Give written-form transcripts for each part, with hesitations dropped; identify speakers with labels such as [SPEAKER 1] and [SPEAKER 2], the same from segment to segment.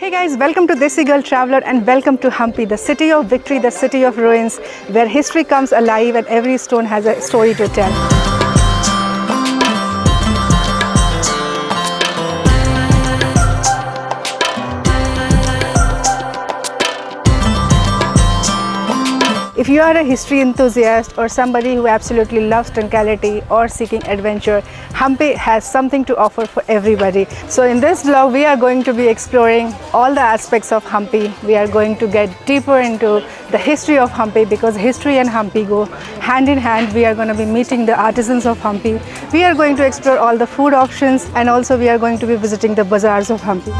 [SPEAKER 1] Hey guys, welcome to Desi Girl Traveler and welcome to Hampi, the city of victory, the city of ruins, where history comes alive and every stone has a story to tell. If you are a history enthusiast or somebody who absolutely loves tranquility or seeking adventure, Hampi has something to offer for everybody. So in this vlog, we are going to be exploring all the aspects of Hampi. We are going to get deeper into the history of Hampi because history and Hampi go hand in hand. We are going to be meeting the artisans of Hampi. We are going to explore all the food options and also we are going to be visiting the bazaars of Hampi.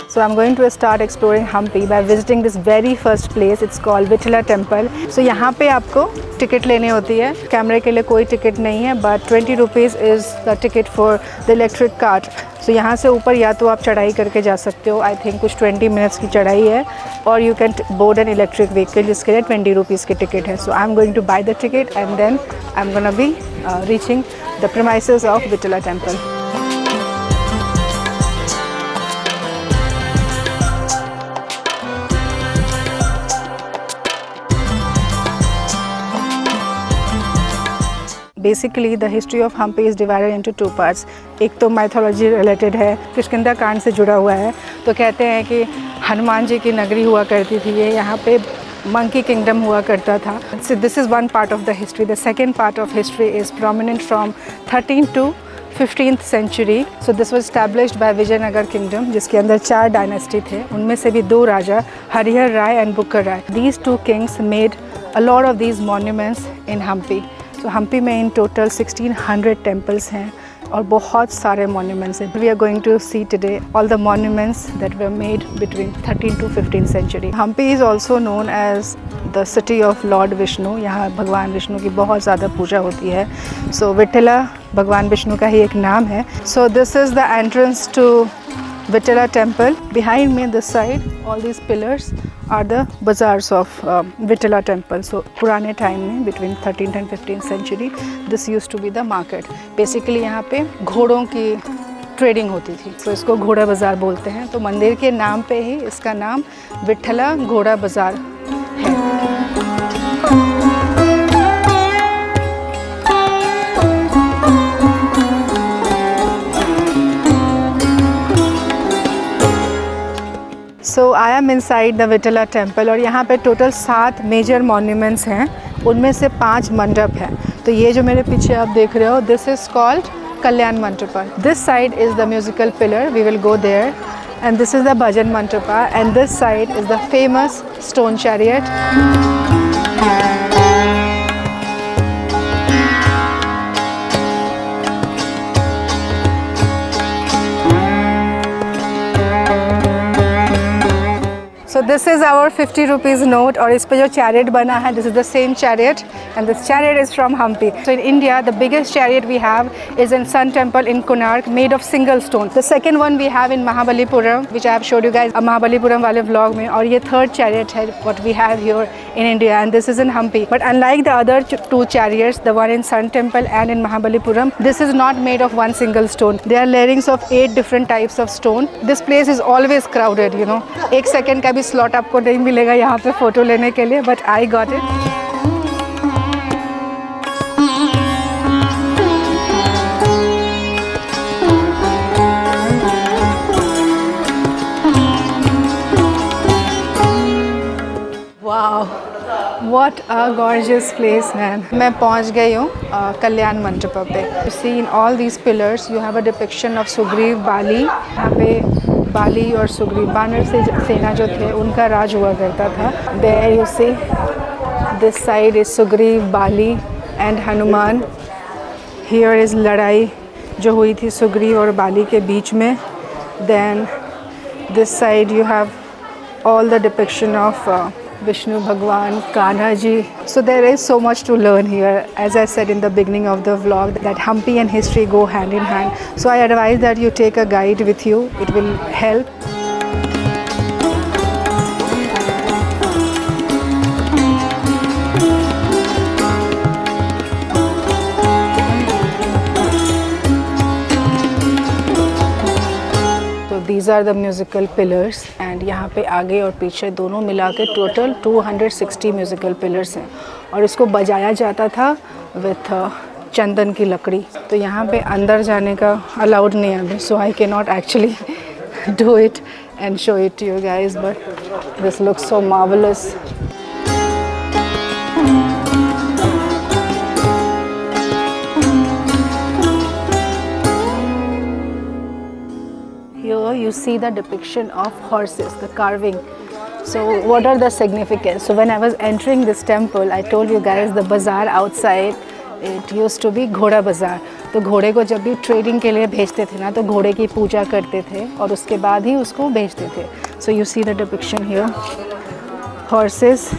[SPEAKER 1] So I'm going to start exploring Hampi by visiting this very first place. It's called Vitthala Temple. So यहाँ पे आपको ticket लेनी होती है. कैमरे के लिए कोई टिकट नहीं है, but 20 rupees is the ticket for the electric cart. So यहाँ से ऊपर या तो आप चढ़ाई करके जा सकते हो. I think कुछ 20 minutes की चढ़ाई है. और you can board an electric vehicle जिसके लिए 20 rupees की टिकट है. So I'm going to buy the ticket and then I'm gonna be reaching the premises of Vitthala Temple. Basically the history of Hampi is divided into two parts. एक तो mythology related है, किष्किंधा कांड से जुड़ा हुआ है. तो कहते हैं कि हनुमान जी की नगरी हुआ करती थी ये, यहाँ पे मंकी किंगडम हुआ करता था. So this is one part of the history. The second part of history is prominent from 13th to 15th century. So this was established by Vijayanagara kingdom, जिसके अंदर 4 डायनेस्टी थे. उनमें से भी 2 राजा, Harihara Raya and Bukka Raya. These 2 kings made a lot of these monuments in Hampi. तो हम्पी में in total 1600 temples हैं और बहुत सारे मॉन्यूमेंट्स हैं. We are going to see today all the monuments that were made between 13th to 15th century. Hampi is also known as the city of lord Vishnu. यहाँ भगवान विष्णु की बहुत ज़्यादा पूजा होती है. सो विठला भगवान विष्णु का ही एक नाम है. So this is the entrance to Vitthala Temple. Behind me on this side, all these pillars are the bazaars of Vitthala Temple. So पुराने टाइम में between 13th and 15th century, this used to be the market. Basically यहाँ पे घोड़ों की trading होती थी. तो इसको घोड़ा बाज़ार बोलते हैं. तो मंदिर के नाम पे ही इसका नाम विठला घोड़ा बाज़ार है. So I am inside the Vitthala temple और यहाँ पे टोटल 7 मेजर मॉन्यूमेंट्स हैं. उनमें से 5 मंडप हैं. तो ये जो मेरे पीछे आप देख रहे हो, this is called Kalyana Mantapa. This side is the musical pillar, we will go there. And this is the bhajan Mantapa and this side is the famous stone chariot. So this is our 50 rupees note और इस पे जो chariot बना है, this is the same chariot and this chariot is from Hampi. So in India, the biggest chariot we have is in Sun Temple in Konark, made of single stone. The second one we have in Mahabalipuram, which I have showed you guys a Mahabalipuram वाले vlog में. और ये third chariot है what we have here in India and this is in Hampi. But unlike the other 2 chariots, the one in Sun Temple and in Mahabalipuram, this is not made of one single stone. There are layerings of 8 different types of stone. This place is always crowded, you know. एक second का भी slot आपको नहीं मिलेगा यहाँ पे photo लेने के लिए, but I got it. Wow, what a gorgeous place man. मैं पहुँच गई हूँ कल्याण मंटपा पे. You see in all these pillars you have a depiction of Sugriva, Bali. यहाँ पे बाली और सुग्रीव बानर से सेना जो थे उनका राज हुआ करता था. There you see this side is Sugriva, Bali and Hanuman. Here is लड़ाई जो हुई थी सुग्रीव और बाली के बीच में. Then this side you have all the depiction of Vishnu Bhagwan, Kanha ji. So there is so much to learn here. As I said in the beginning of the vlog, that Hampi and history go hand in hand. So I advise that you take a guide with you. It will help. These are the musical pillars and यहाँ पे आगे और पीछे दोनों मिला के total 260 musical pillars हैं और इसको बजाया जाता था विथ चंदन की लकड़ी। तो यहाँ पे अंदर जाने का अलाउड नहीं है अभी, so I can not actually do it and show it to you guys, but this looks so marvelous. Here you see the depiction of horses, the carving. So what are the significance? So when I was entering this temple, I told you guys the bazaar outside, it used to be घोड़ा बाज़ार। तो घोड़े को जब भी trading के लिए भेजते थे ना, तो घोड़े की पूजा करते थे और उसके बाद ही उसको भेजते थे। So you see the depiction here, horses,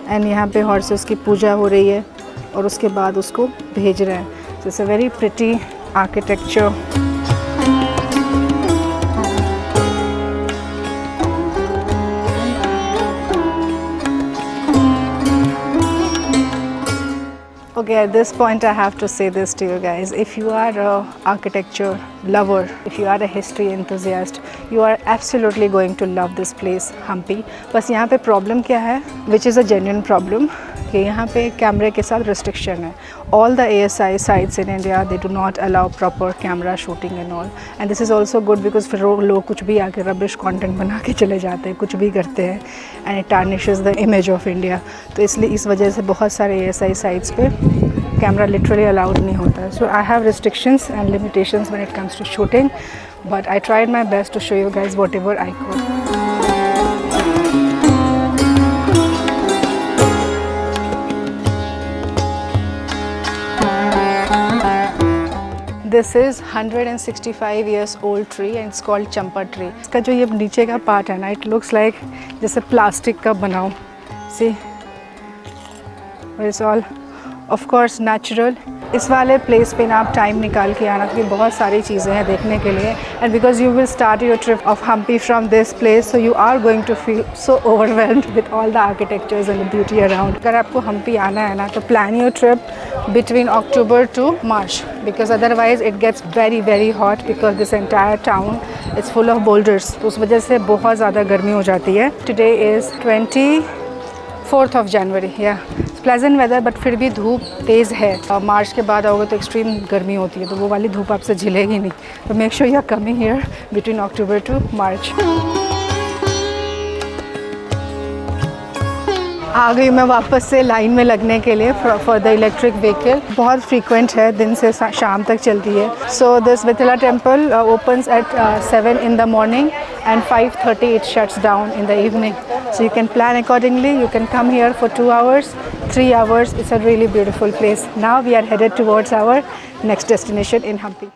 [SPEAKER 1] and यहाँ पे हॉर्सेस की पूजा हो रही है और उसके बाद उसको भेज रहे हैं। So it's a very pretty architecture. Okay, at this point I have to say this to you guys. If you are an architecture lover, if you are a history enthusiast, you are absolutely going to love this place, Hampi. बस यहाँ पे problem क्या है, which is a genuine problem, कि यहाँ पे कैमरे के साथ restriction है. All the ASI sites in India, they do not allow proper camera shooting and all. And this is also good because फिर लोग कुछ भी आके rubbish content बना के चले जाते हैं, कुछ भी करते हैं, and it tarnishes the image of India. तो इसलिए इस वजह से बहुत सारे ASI sites पे कैमरा लिटरली अलाउड नहीं होता है। So I have restrictions and limitations when it comes to shooting, but I tried my best to show you guys whatever I could. This is 165 years old tree and it's called champa tree. इसका जो ये नीचे का part है ना, it looks like जैसे plastic का बनाओ, see it's all of course natural. इस वाले प्लेस पे ना आप टाइम निकाल के आना, क्योंकि बहुत सारी चीज़ें हैं देखने के लिए, and because you will start your trip of Hampi from this place, so you are going to feel so overwhelmed with all the architectures and the beauty around. अगर आपको हम्पी आना है ना, तो plan your trip between October to March, because otherwise it gets very very hot, because this entire town it's full of boulders, तो उस वजह से बहुत ज़्यादा गर्मी हो जाती है। Today is 24th of January, pleasant weather, but फिर भी धूप तेज़ है। मार्च के बाद आओगे तो एक्सट्रीम गर्मी होती है, तो वो वाली धूप आपसे झिलेगी नहीं। तो make sure you are coming here between October to March. आ गई मैं वापस से लाइन में लगने के लिए फॉर द इलेक्ट्रिक व्हीकल। बहुत फ्रीक्वेंट है, दिन से शाम तक चलती है। So this Vitthala temple opens at 7 in the morning and 5:30 it shuts down in the evening. So you can plan accordingly. You can come here for 2 hours, 3 hours. It's a really beautiful place. Now we are headed towards our next destination in Hampi.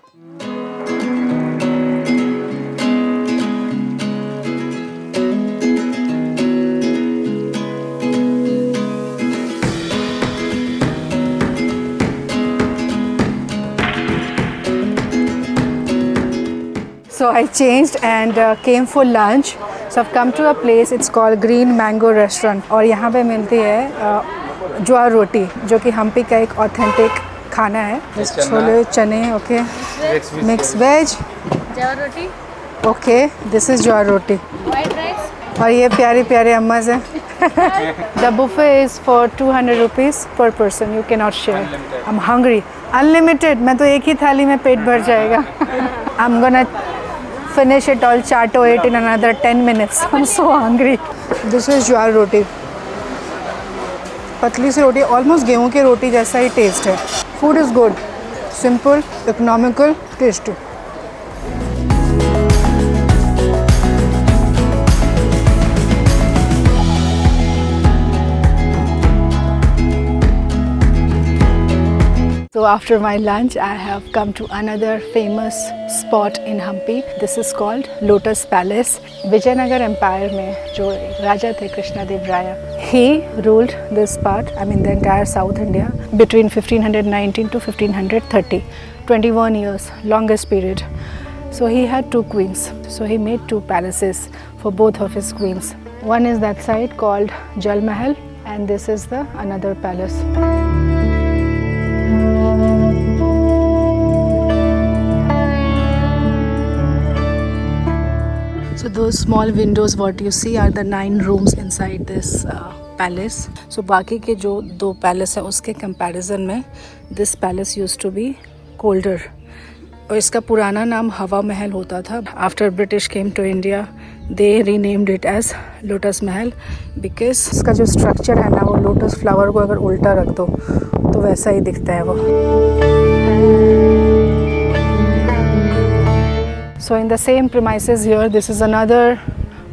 [SPEAKER 1] So I changed and came for lunch. So I've come to a place, it's called Green Mango Restaurant, और यहाँ पे मिलती है ज्वार रोटी, जो कि हम्पी का एक authentic खाना है। Chole chana, okay, mix veg jowar roti, okay, this is jowar roti, white rice, और ये प्यारे प्यारे अम्माज हैं। The buffet is for 200 rupees per person. You cannot share. I'm hungry. Unlimited. मैं तो एक ही थाली में पेट भर जाएगा। I'm gonna finish it all, chato it in another 10 minutes. I'm so hungry. This is ज्वार रोटी, पतली सी रोटी, ऑलमोस्ट गेहूं की रोटी जैसा ही टेस्ट है। Food is good, simple, economical, tasty. So after my lunch, I have come to another famous spot in Hampi. This is called Lotus Palace. Vijayanagar Empire में जो राजा थे कृष्णदेव राय, he ruled this part, I mean the entire South India, between 1519 to 1530. 21 years, longest period. So he had 2 queens. So he made 2 palaces for both of his queens. One is that side called Jal Mahal, and this is the another palace. So those small windows what you see are the 9 rooms inside this palace. So बाकी के जो 2 palace हैं उसके comparison में this palace used to be colder. और इसका पुराना नाम हवा महल होता था. After British came to India, they renamed it as lotus Mahal because इसका जो स्ट्रक्चर है ना वो लोटस फ्लावर को अगर उल्टा रख दो तो वैसा ही दिखता है वो. So in the same premises here, this is another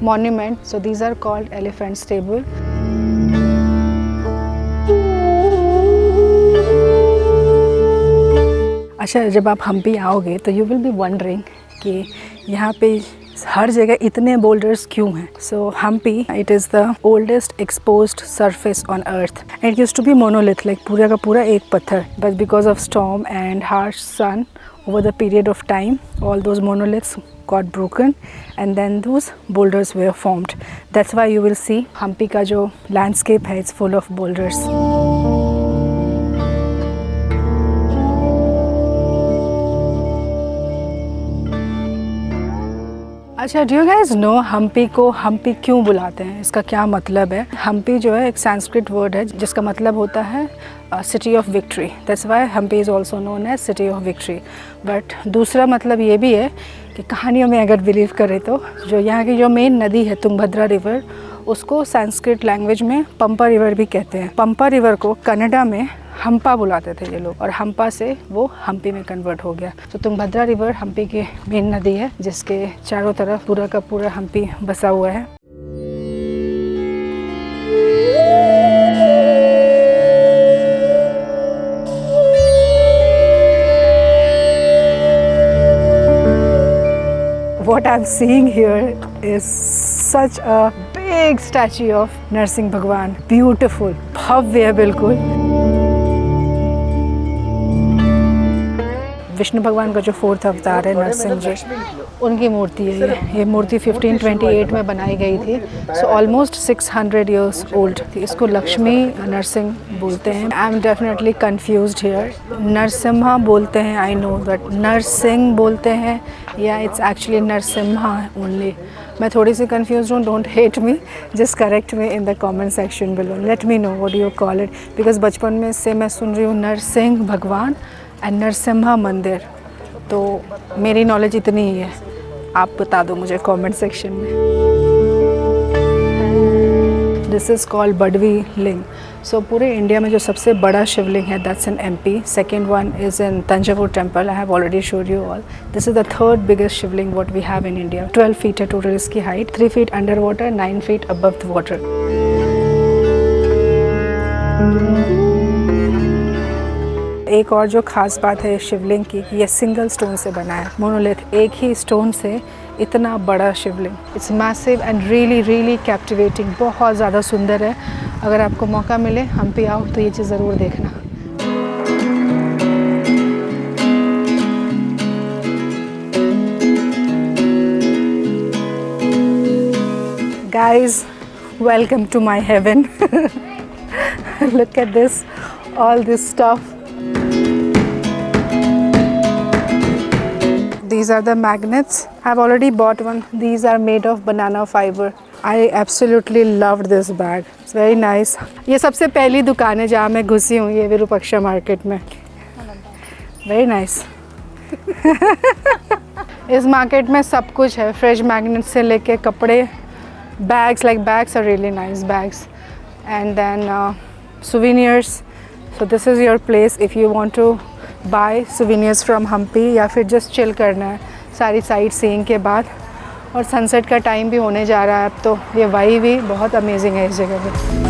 [SPEAKER 1] monument. So these are called elephant stable. अच्छा, जब आप हम्पी आओगे तो you will be wondering कि यहाँ पे हर जगह इतने boulders क्यों हैं. So Hampi, it is the oldest exposed surface on earth. It used to be monolith, like पूरा का पूरा एक पत्थर. But because of storm and harsh sun, over the period of time, all those monoliths got broken and then those boulders were formed. That's why you will see Hampi का जो landscape है, it's full of boulders. अच्छा, do you guys know Hampi को हम्पी क्यों बुलाते हैं? इसका क्या मतलब है? हम्पी जो है एक संस्कृत वर्ड है जिसका मतलब होता है city of victory. That's why Hampi is also known as city of victory. But दूसरा मतलब ये भी है कि कहानियों में अगर बिलीव करें तो जो यहाँ की जो मेन नदी है तुंगभद्रा रिवर, उसको संस्कृत लैंग्वेज में पंपा रिवर भी कहते हैं. पंपा रिवर को कन्नड़ा में हम्पा बुलाते थे ये लोग और हम्पा से वो हम्पी में कन्वर्ट हो गया. तो तुंगभद्रा रिवर हम्पी की मेन नदी है जिसके चारों तरफ पूरा का पूरा हम्पी बसा हुआ है. What I'm seeing here is such a big statue of Narasimha भगवान. Beautiful, भव्य है बिल्कुल. विष्णु भगवान का जो 4th अवतार है नरसिंह जी, उनकी मूर्ति है ये मूर्ति 1528 में बनाई गई थी. सो ऑलमोस्ट 600 ईयर्स ओल्ड थी. इसको लक्ष्मी नरसिंह बोलते हैं. I am definitely confused here. Narasimha बोलते हैं, आई नो, बट नरसिंह बोलते हैं या इट्स एक्चुअली नरसिम्हा ओनली. मैं थोड़ी सी कंफ्यूज हूँ. Don't hate me, just correct me in the comment section below. Let me know what you call it, because बचपन में से मैं सुन रही हूँ नरसिंह भगवान एंड नरसिम्हा मंदिर, तो मेरी नॉलेज इतनी ही है. आप बता दो मुझे कमेंट सेक्शन में. दिस इज़ कॉल्ड बडवी लिंग. सो पूरे इंडिया में जो सबसे बड़ा शिवलिंग है that's in MP. Second one is in Thanjavur temple. I have already showed you all. This is the third biggest shivling what we have in India. 12 feet है टोटल इसकी height. 3 feet under water, 9 feet above the water. एक और जो ख़ास बात है शिवलिंग की, ये सिंगल स्टोन से बना है, मोनोलिथ. एक ही स्टोन से इतना बड़ा Shivling. It's massive and really really captivating. बहुत ज़्यादा सुंदर है. अगर आपको मौका मिले हम्पी आओ तो ये चीज़ ज़रूर देखना. Guys, welcome to my heaven. Look at this, all this stuff. These are the magnets. I've already bought one. These are made of banana fiber. I absolutely loved this bag. It's very nice. ये सबसे पहली दुकान है जहाँ मैं घुसी हूँ, ये विरूपाक्षा मार्केट में. Very nice. इस मार्केट में सब कुछ है, फ्रेश मैग्नेट से लेके कपड़े, bags, like bags are really nice bags, and then souvenirs. So this is your place if you want to buy souvenirs from Hampi या फिर just chill करना है सारी साइट सीइंग के बाद. और सनसेट का टाइम भी होने जा रहा है अब, तो ये वाइब भी बहुत अमेजिंग है इस जगह पे.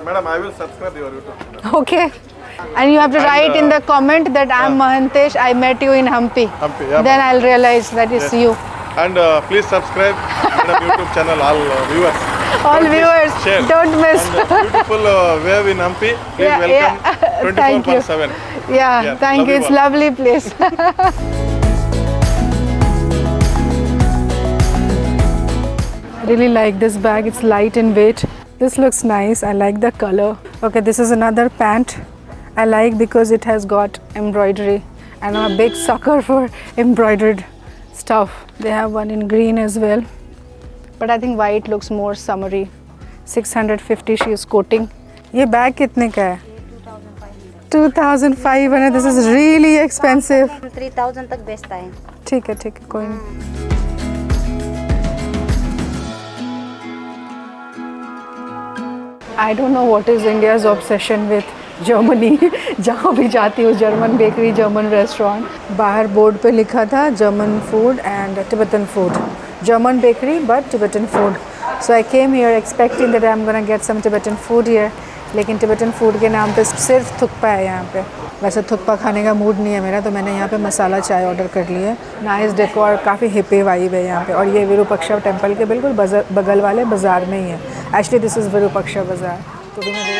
[SPEAKER 2] Madam, I will subscribe your YouTube channel.
[SPEAKER 1] Okay. And you have to write in the comment that I'm Mahantesh, I met you in Hampi.
[SPEAKER 2] Hampi, yeah.
[SPEAKER 1] Then I'll realize that it's you.
[SPEAKER 2] And please subscribe Madam YouTube channel, all viewers.
[SPEAKER 1] All viewers,
[SPEAKER 2] share.
[SPEAKER 1] don't miss.
[SPEAKER 2] And beautiful wave in Hampi. Please welcome 24/7.
[SPEAKER 1] Yeah, thank you. It's lovely place. I really like this bag. It's light in weight. This looks nice. I like the color. Okay, this is another pant. I like because it has got embroidery, and I'm a big sucker for embroidered stuff. They have one in green as well, but I think white looks more summery. 650 she is quoting. ये bag कितने का है? 2500. This is really expensive.
[SPEAKER 3] 3000 तक बेचता है.
[SPEAKER 1] ठीक है कोई नहीं. I don't know what is India's obsession with Germany. जहाँ भी जाती हूँ जर्मन बेकरी, जर्मन रेस्टोरेंट, बाहर बोर्ड पे लिखा था German food and Tibetan food. German bakery but Tibetan food. So I came here expecting that I'm gonna get some Tibetan food here. लेकिन Tibetan food के नाम पे सिर्फ थुक्पा है यहाँ पे. वैसे थुक्पा खाने का मूड नहीं है मेरा, तो मैंने यहाँ पे मसाला चाय ऑर्डर कर ली है. नाइस डेकोर, काफ़ी हिप्पी वाइब है यहाँ पे. और ये विरूपाक्षा टेम्पल के बिल्कुल बगल वाले बाज़ार में ही है. एक्चुअली दिस इज़ विरूपाक्षा बाज़ार. तो भी मैं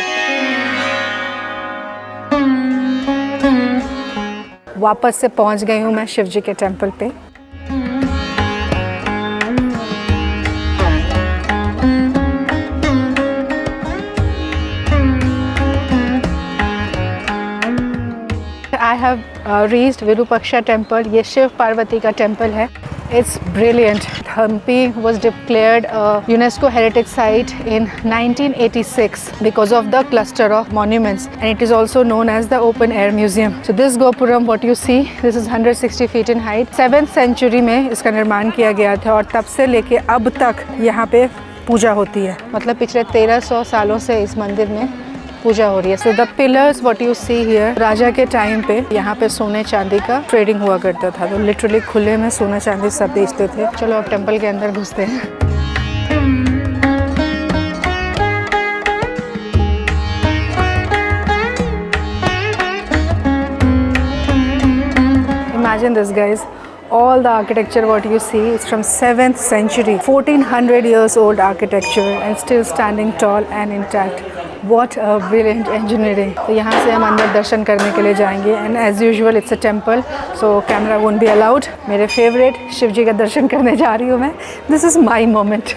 [SPEAKER 1] वापस से पहुँच गई हूँ मैं शिव जी के टेम्पल पे. I have reached Virupaksha temple. ये शिव पार्वती का टेम्पल है. It's brilliant. Hampi was declared a UNESCO heritage site in 1986 because of the cluster of monuments, and it is also known as the open air museum. So this Gopuram, what you see, this is 160 feet in height. 7th century में इसका निर्माण किया गया था और तब से लेके अब तक यहाँ पे पूजा होती है. मतलब पिछले 1300 सालों से इस मंदिर में पूजा हो रही है. So the pillars what you see here, राजा के टाइम पे यहाँ पे सोने चांदी का ट्रेडिंग हुआ करता था, तो लिटरली खुले में सोना चांदी सब बेचते थे. चलो अब टेम्पल के अंदर घुसते हैं. Imagine this, guys. All the architecture what you see is from 7th century, 1400 years old architecture and still standing tall and intact. What a brilliant engineering. तो यहाँ से हम अंदर दर्शन करने के लिए जाएंगे and as usual it's a temple so camera won't be allowed. मेरे favorite शिव जी का दर्शन करने जा रही हूँ मैं. This is my moment.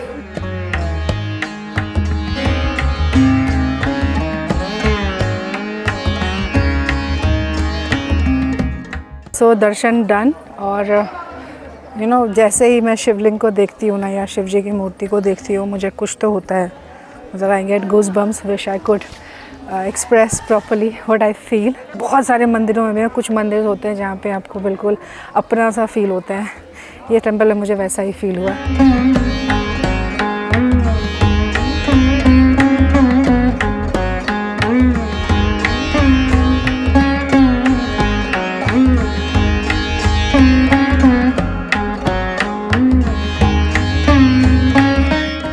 [SPEAKER 1] So Darshan done. और you know, जैसे ही मैं शिवलिंग को देखती हूँ ना या शिव जी की मूर्ति को देखती हूँ, मुझे कुछ तो होता है. मतलब I get goosebumps. Wish I could express properly what I feel. बहुत सारे मंदिरों में कुछ मंदिर होते हैं जहाँ पे आपको बिल्कुल अपना सा फील होता है. ये टेम्पल में मुझे वैसा ही फील हुआ.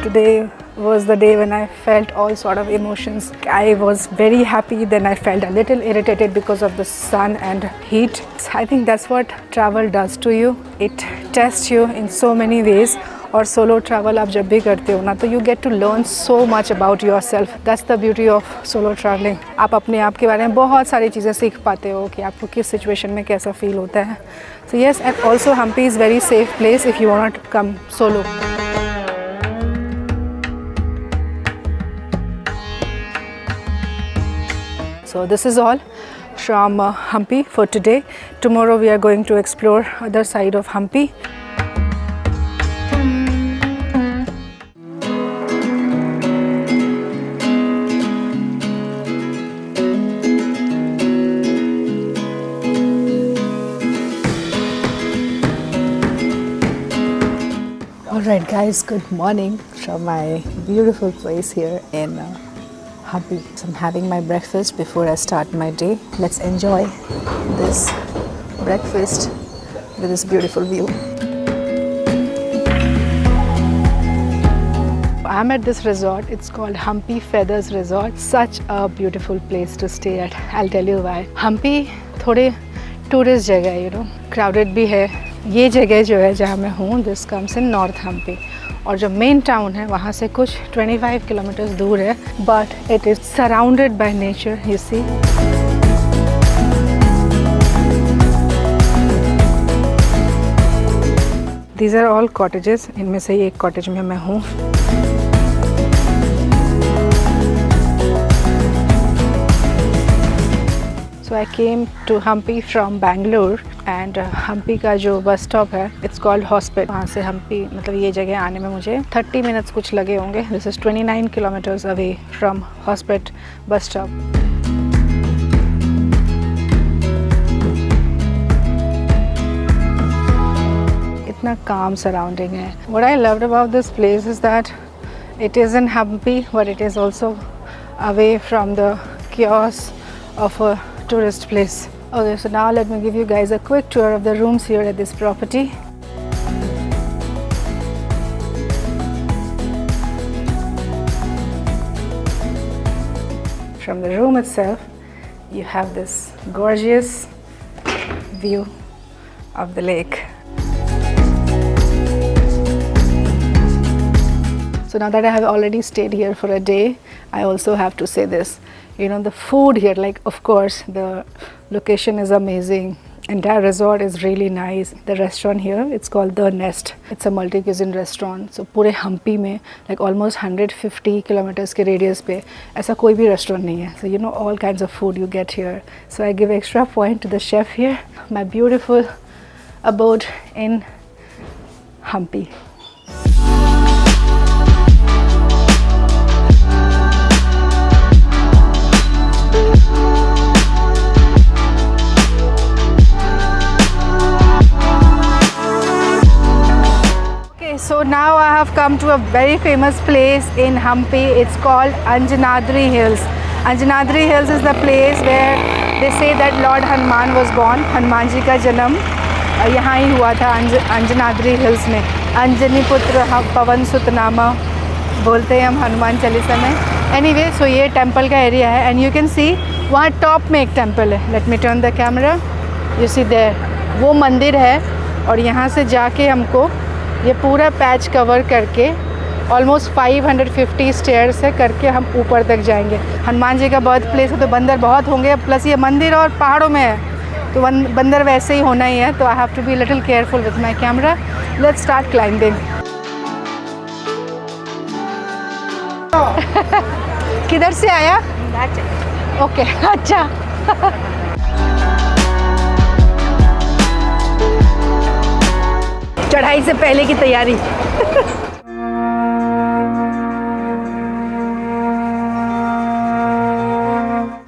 [SPEAKER 1] Today was the day when I felt all sort of emotions. I was very happy, then I felt a little irritated because of the sun and heat. I think that's what travel does to you. It tests you in so many ways. और solo travel आप जब भी करते हो ना, तो you get to learn so much about your सेल्फ. That's the beauty of solo travelling. आप अपने आप के बारे में बहुत सारी चीज़ें सीख पाते हो कि आपको किस सिचुएशन में कैसा फील होता है. So yes, and also Hampi is very safe place if you want to come solo. So this is all from Hampi for today. Tomorrow we are going to explore other side of Hampi. Alright guys, good morning from my beautiful place here in Hampi. So I'm having my breakfast before I start my day. Let's enjoy this breakfast with this beautiful view. I'm at this resort. It's called Hampi Feathers Resort. Such a beautiful place to stay at. I'll tell you why. Hampi थोड़े tourist जगह है, you know, crowded भी है. ये जगह जो है जहाँ मैं हूँ, this comes in North Hampi. और जो मेन टाउन है वहाँ से कुछ 25 किलोमीटर्स दूर है, but it is surrounded by nature. You see These are all cottages. इनमें से ही एक cottage में मैं हूँ. So I came to Hampi from Bangalore and Hampi का जो bus stop है it's called Hospet. वहाँ से Hampi मतलब ये जगह आने में मुझे 30 minutes कुछ लगे होंगे. This is 29 kilometers away from Hospet bus stop. इतना calm surrounding है. What I loved about this place is that it is in Hampi but it is also away from the chaos of a tourist place. Okay, so now let me give you guys a quick tour of the rooms here at this property. From the room itself, you have this gorgeous view of the lake. So now that I have already stayed here for a day, I also have to say this. You know, the food here, like of course the location is amazing. Entire resort is really nice. The restaurant here, it's called The Nest. It's a multi-cuisine restaurant. So पूरे हम्पी में like almost 150 kilometers के radius पे ऐसा कोई भी restaurant नहीं है. So you know all kinds of food you get here. So I give extra point to the chef here. My beautiful abode in Hampi. So now I have come to a very famous place in Hampi. It's called Anjanadri Hills. Anjanadri Hills is the place where they say that Lord Hanuman was born. Hanuman ji का जन्म यहाँ ही हुआ था Anjanadri hills में. अंजनी पुत्र पवन सुत नामा बोलते हैं हम हनुमान चालीसा में. Anyway, so ये टेम्पल का एरिया है and you can see वहाँ टॉप में एक टेम्पल है. Let me turn the camera. You see there. वो मंदिर है और यहाँ से जाके हमको ये पूरा पैच कवर करके ऑलमोस्ट 550 स्टेयर्स है करके हम ऊपर तक जाएंगे. हनुमान जी का बर्थ प्लेस है तो बंदर बहुत होंगे, प्लस ये मंदिर और पहाड़ों में है तो बंदर वैसे ही होना ही है. तो I have to be little careful with my camera. Let's start climbing. किधर से आया? ओके, अच्छा. चढ़ाई से पहले की तैयारी.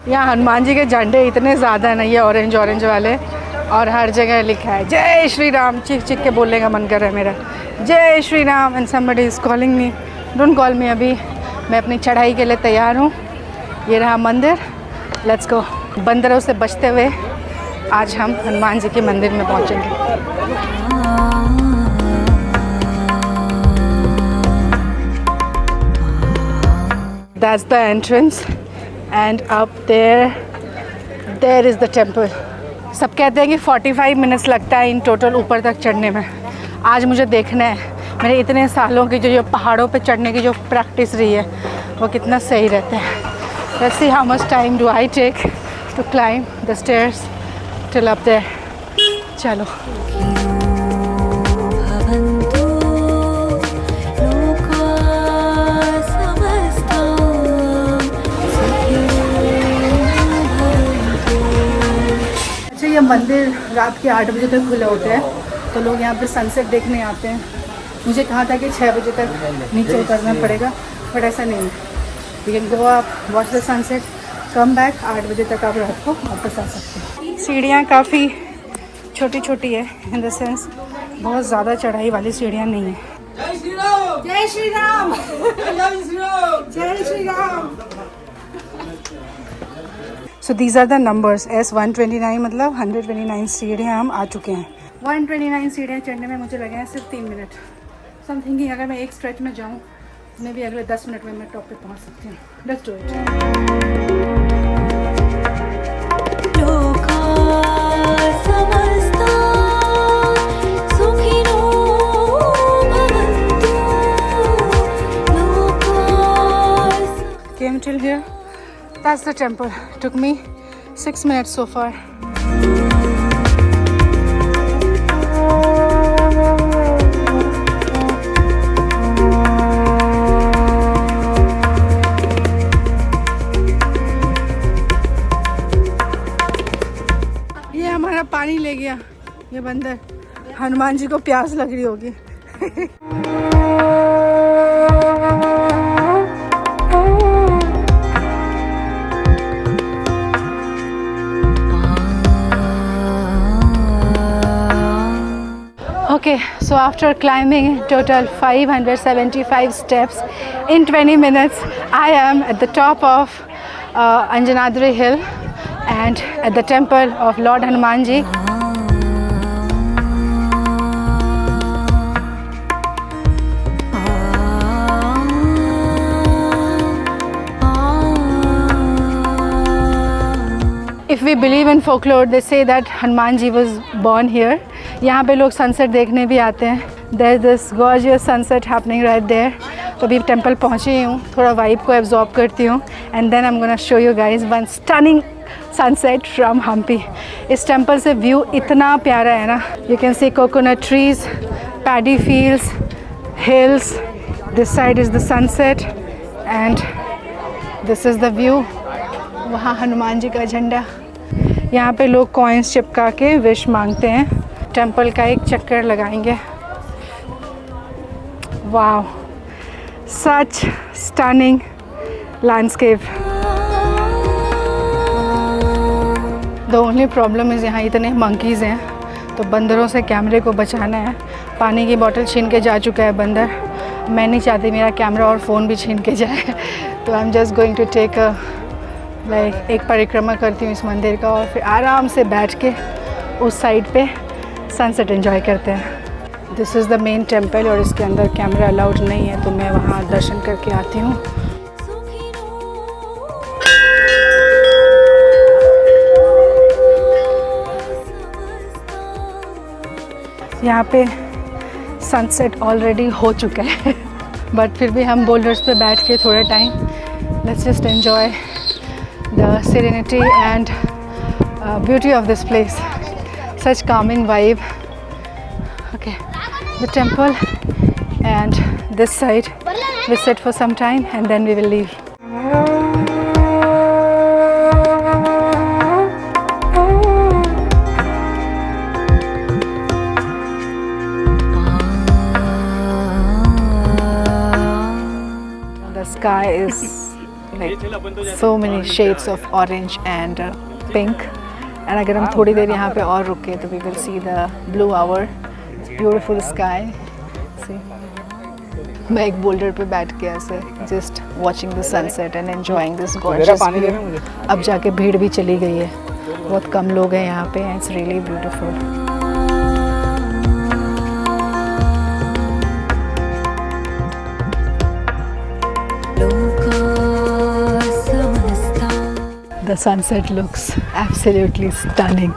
[SPEAKER 1] यहाँ हनुमान जी के झंडे इतने ज़्यादा हैं ना, ये ऑरेंज ऑरेंज वाले, और हर जगह लिखा है जय श्री राम. चीख चीख के बोलने का मन कर रहा है मेरा, जय Shri Ram. And somebody is calling me. Don't call मी. अभी मैं अपनी चढ़ाई के लिए तैयार हूँ. ये रहा मंदिर. Let's go. बंदरों से बचते हुए आज हम हनुमान जी के मंदिर में पहुँचेंगे. That's the entrance and up there is the temple. सब कहते हैं कि 45 minutes लगता है इन टोटल ऊपर तक चढ़ने में. आज मुझे देखना है मेरे इतने सालों की जो पहाड़ों पे चढ़ने की जो प्रैक्टिस रही है वो कितना सही रहता है. Let's see how much time do I take to climb the stairs till up there. चलो. ये मंदिर रात के 8 बजे तक खुले होते हैं तो लोग यहाँ पे सनसेट देखने आते हैं. मुझे कहा था कि 6 बजे तक नीचे उतरना पड़ेगा बट ऐसा नहीं है. You can go up, watch the sunset, come back. 8 बजे तक आप रात को वापस आ सकते हैं. सीढ़ियाँ काफ़ी छोटी छोटी है इन द सेंस बहुत ज़्यादा चढ़ाई वाली सीढ़ियाँ नहीं है. जय श्री राम. जय श्री राम. जय श्री राम. जय Shri Ram. So these are the numbers. S129 मतलब 129 सीढ़ियाँ हम आ चुके हैं. 129 सीढ़ियाँ चढ़ने में मुझे लगे हैं सिर्फ 3 मिनट. So I'm thinking अगर मैं एक स्ट्रेच में जाऊँ मैं भी अगले 10 मिनट में मैं टॉप पे पहुँच सकती हूँ. Let's do it. Came till here. That's the temple. Took me 6 minutes so far. बंदर, हनुमान जी को प्यास लग रही होगी। Okay, so after climbing total 575 steps in 20 minutes, I am at the top of Anjanadri Hill and at the temple of Lord Hanuman Ji. If we believe in folklore, they say that Hanuman Ji was born here. यहाँ पे लोग sunset देखने भी आते हैं. There is this gorgeous sunset happening right there. तो अभी temple पहुँची हूँ, थोड़ा वाइब को एब्जॉर्ब करती हूँ and then I'm gonna show you guys one stunning sunset from Hampi. इस टेंपल से व्यू इतना प्यारा है ना. You can see coconut trees, paddy fields, hills. This side is the sunset and this is the view. वहाँ हनुमान जी का झंडा. यहाँ पे लोग कॉइन्स चिपका के विश मांगते हैं. टेंपल का एक चक्कर लगाएंगे. Wow, such stunning landscape. The only problem is यहाँ इतने मंकीज़ हैं, तो बंदरों से कैमरे को बचाना है. पानी की बोतल छीन के जा चुका है बंदर. मैं नहीं चाहती मेरा कैमरा और फ़ोन भी छीन के जाए. तो I am just going to take एक परिक्रमा करती हूँ इस मंदिर का और फिर आराम से बैठ के उस साइड पे सनसेट एंजॉय करते हैं. This is the main temple और इसके अंदर कैमरा अलाउड नहीं है, तो मैं वहाँ दर्शन करके आती हूँ. यहाँ पे सनसेट ऑलरेडी हो चुका है बट फिर भी हम बोल्डर्स पे बैठ के थोड़ा time let's just enjoy the serenity and beauty of this place. Such calming vibe. Okay, the temple and this side we sit for some time and then we will leave. The sky is like so many shades of orange and pink. And अगर हम थोड़ी देर यहाँ पे और रुके तो we will see the blue hour, beautiful sky. See, मैं एक बोल्डर पे बैठ के ऐसे just watching the sunset and enjoying this gorgeous view. अब जाके भीड़ भी चली गई है, बहुत कम लोग हैं यहाँ पे. It's really beautiful. The sunset looks absolutely stunning.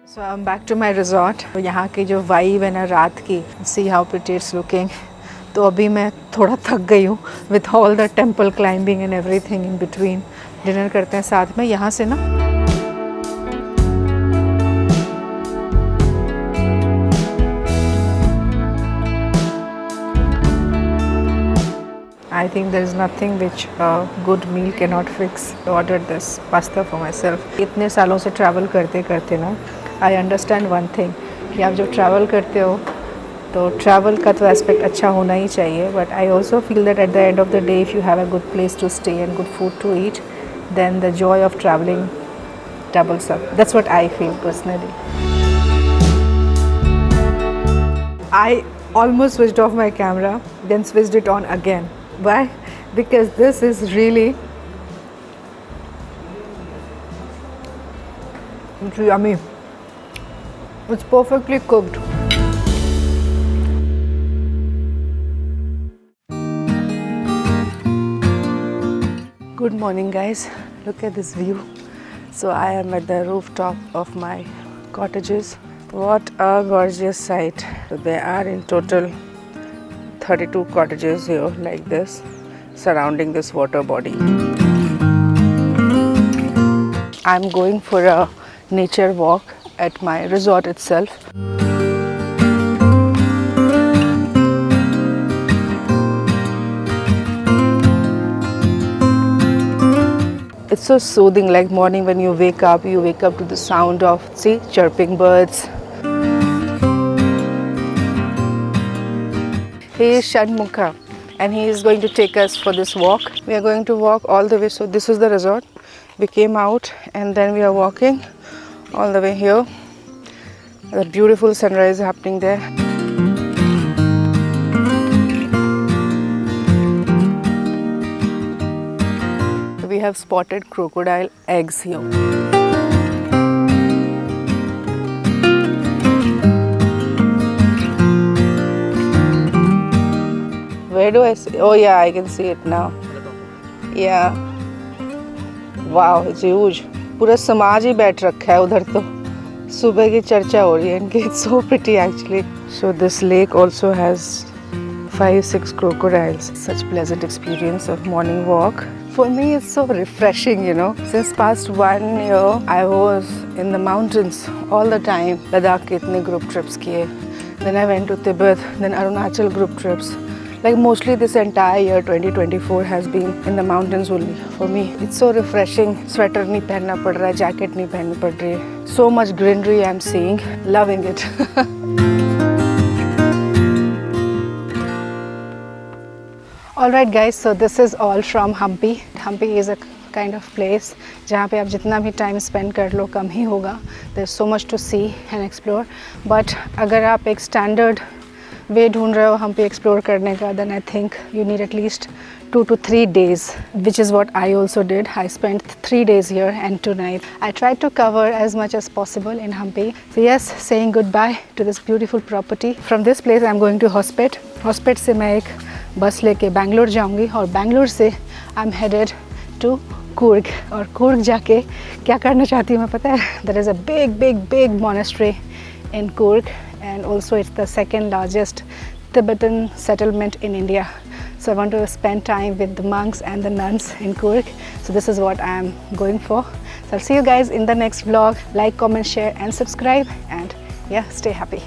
[SPEAKER 1] So I'm back to my resort. तो यहाँ की जो वाइब है ना रात की, see how pretty it's looking. तो अभी मैं थोड़ा थक गई हूँ with all the temple climbing and everything in between. Dinner करते हैं साथ में यहाँ से ना. I think there is nothing which a good meal cannot fix. I ordered this pasta for myself. इतने सालों से ट्रैवल करते करते ना I understand one thing कि आप जब ट्रैवल करते हो तो ट्रैवल का तो एस्पेक्ट अच्छा होना ही चाहिए. But I also feel that at the end of the day if you have a good place to stay and good food to eat then the joy of travelling doubles up. That's what I feel personally. I almost switched off my camera, then switched it on again. Why? Because this is really yummy. It's perfectly cooked. Good morning guys, look at this view. So I am at the rooftop of my cottages. What a gorgeous sight. So there are in total 32 cottages here like this surrounding this water body. I'm going for a nature walk at my resort itself. It's so soothing, like morning when you wake up to the sound of, see, chirping birds. He is Shanmukha and he is going to take us for this walk. We are going to walk all the way. So this is the resort. We came out and then we are walking all the way here. The beautiful sunrise happening there. We have spotted crocodile eggs here. Where do I see? Oh yeah, I can see it now. Yeah. Wow, it's huge. पूरा समाज ही बैठ रखा है उधर तो. सुबह की चर्चा हो रही है इनकी. It's so pretty actually. So this lake also has 5-6 crocodiles. Such pleasant experience of morning walk. For me, it's so refreshing, you know. Since past 1 year, I was in the mountains all the time. Ladakh ke itne group trips kiye. Then I went to Tibet, then Arunachal group trips. Like mostly this entire year 2024 has been in the mountains only for me. It's so refreshing. Sweater nahi pehenna pad raha hai, jacket nahi pehenni pad rahi hai. So much greenery I'm seeing. Loving it. Alright guys, so this is all from Hampi. Hampi is a kind of place जहाँ पे आप जितना भी time spend कर लो कम ही होगा. There's so much to see and explore. But अगर आप एक स्टैंडर्ड वे ढूंढ रहे हो हम्पी एक्सप्लोर करने का, then I think you need at least 2 to 3 days, which is what I also did. I spent 3 days here and 2 nights. I tried to cover as much as possible in Hampi. So yes, saying goodbye to this beautiful property. From this place I'm going to Hospet. Hospet से मैं एक बस लेके बैंगलोर जाऊंगी और बैंगलोर से I'm headed to Coorg. और Coorg जाके क्या करना चाहती हूँ मैं पता है? There is a big monastery in Coorg, and also it's the second largest Tibetan settlement in India. So I want to spend time with the monks and the nuns in Coorg. So this is what I am going for. So I'll see you guys in the next vlog. Like, comment, share and subscribe, and yeah, stay happy.